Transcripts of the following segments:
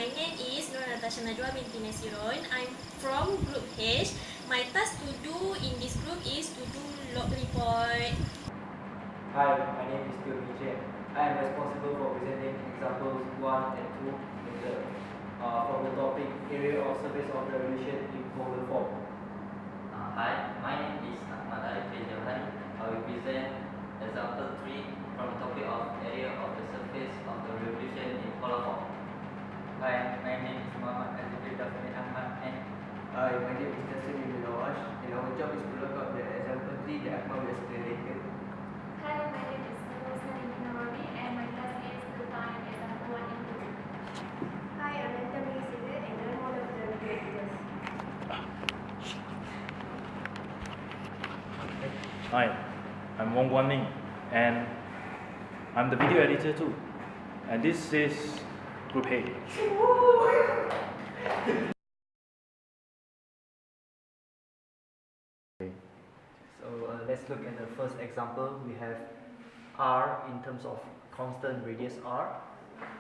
My name is Nur Natasha Najwa binti Nasiron. I'm from Group H. My task to do in this group is to do log report. Hi, my name is Teo Chen. I am responsible for presenting examples 1 and 2 later from the topic Area of Surface of the Revolution in Polar form. Hi, my name is Ahmad Arif Jawhari. I will present example 3 from the topic of area of the surface of the revolution in polar form. Hi, my name is Muhammad Azizul Dafni Ahmad and Hi, my name is Nasir bin Nawash and our job is to look up the example 3 that Ahmad will explain later. Hi, my name is Rosna Nawawi and my task is to find example 1 and 2. Hi, I'm Nanta Megisida and I'm one of the creators. Hi, I'm Wong Guan Ning and I'm the video editor too. And this is Group A. So let's look at the first example. We have r in terms of constant radius r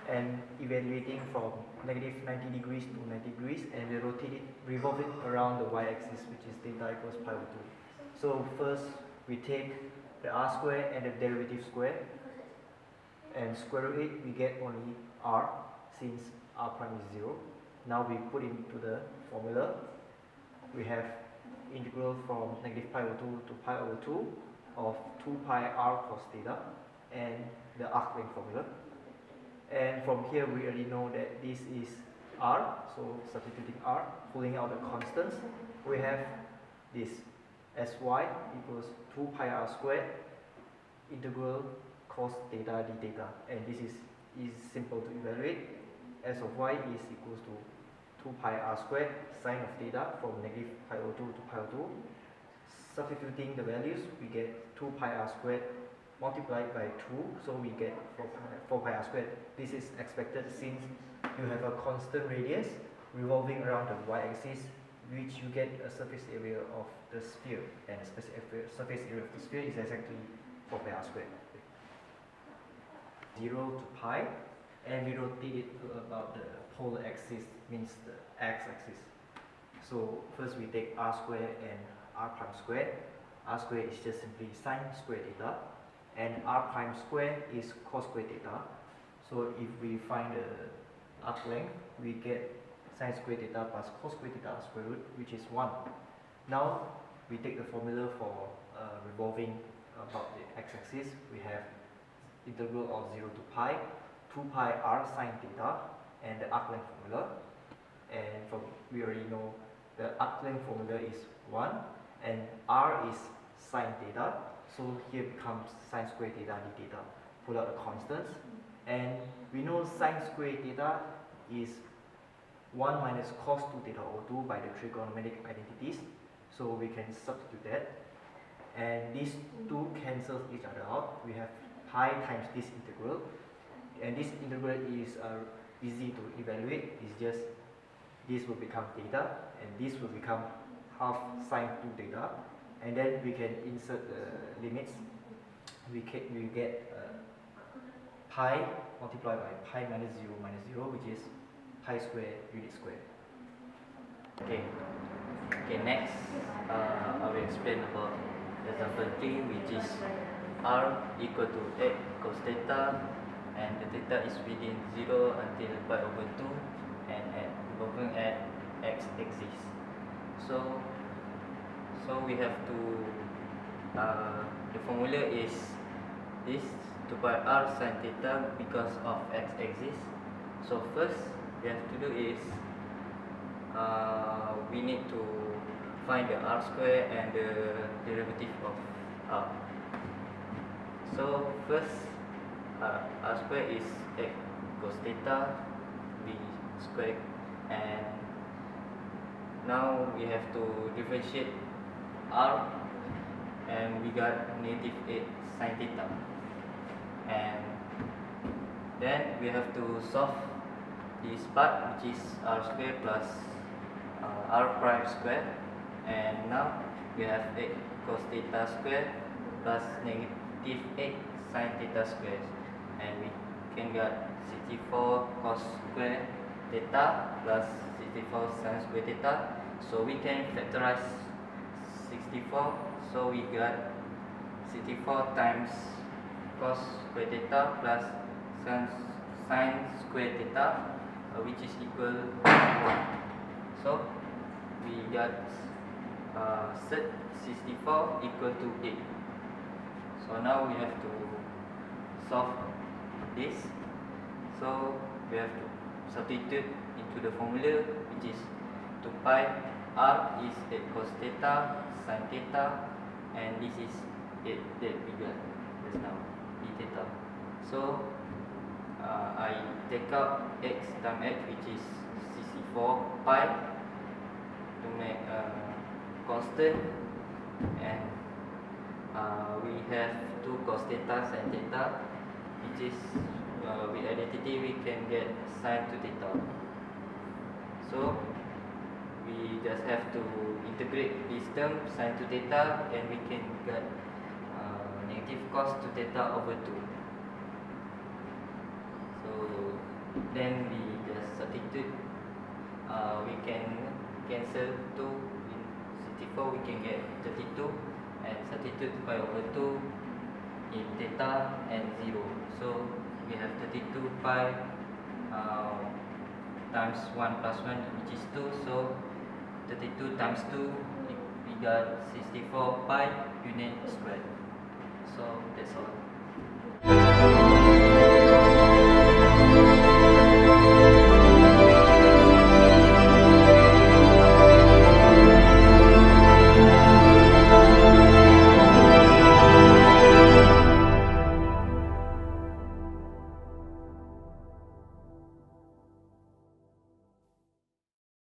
and evaluating from negative 90 degrees to 90 degrees, and we rotate it, revolve it around the y-axis, which is theta equals pi over 2. So first we take the r square and the derivative square and square root it, we get only r since r prime is 0. Now we put into the formula. We have integral from negative pi over 2 to pi over 2 of 2 pi r cos theta and the arc length formula. And from here we already know that this is r, so substituting r, pulling out the constants, we have this sy equals 2 pi r squared integral cos theta d theta, and this is simple to evaluate. S of y is equals to 2 pi r squared sine of theta from negative pi over 2 to pi over 2. Substituting the values, we get 2 pi r squared multiplied by 2, so we get 4 pi r squared. This is expected since you have a constant radius revolving around the y-axis, which you get a surface area of the sphere, and surface area of the sphere is exactly 4 pi r squared. 0 to pi, and we rotate it to about the polar axis, means the x-axis. So first we take r squared and r prime squared. R squared is just simply sine squared theta, and r prime squared is cos squared theta. So if we find the arc length, we get sine squared theta plus cos squared theta square root, which is 1. Now we take the formula for revolving about the x-axis. We have integral of 0 to pi, 2 pi r sine theta, and the arc length formula. And from we already know the arc length formula is 1, and r is sine theta, so here becomes sine squared theta d theta. Pull out the constants, and we know sine squared theta is 1 minus cos 2 theta over 2 by the trigonometric identities, so we can substitute that, and these two cancels each other out. We have pi times this integral, and this integral is easy to evaluate. It's just this will become theta and this will become half sine 2 theta, and then we can insert the limits. We get pi multiplied by pi minus 0, which is pi squared unit squared. Okay, next I will explain about example 3, which is r equal to x cos theta, and the theta is within 0 until pi over 2 and revolving at x-axis. So we have to the formula is this 2 pi r sin theta because of x-axis. So first we have to do is we need to find the r square and the derivative of r. So first r square is x cos theta b squared, and now we have to differentiate r, and we got negative 8 sin theta, and then we have to solve this part, which is r square plus r prime square, and now we have 8 cos theta square plus negative 8 sin theta square, and we can get 64 cos square theta plus 64 sin square theta. So we can factorize 64. So we got 64 times cos square theta plus sin square theta, which is equal to 1. So we got 64 equal to 8. So now we have to solve this. So we have to substitute into the formula, which is 2 pi r is 8 cos theta sin theta, and this is 8 that we got just now, d theta. So I take out x times x, which is 64 pi to make constant, and we have 2 cos theta sin theta, which is with identity we can get sin to theta. So we just have to integrate this term sin to theta, and we can get negative cos to theta over 2. So then we just substitute, we can cancel 2 in 64, we can get 32, and substitute pi over 2 in theta and 0. So we have 32 pi times 1 plus 1, which is 2. So 32 times 2, we got 64 pi unit squared. So that's all.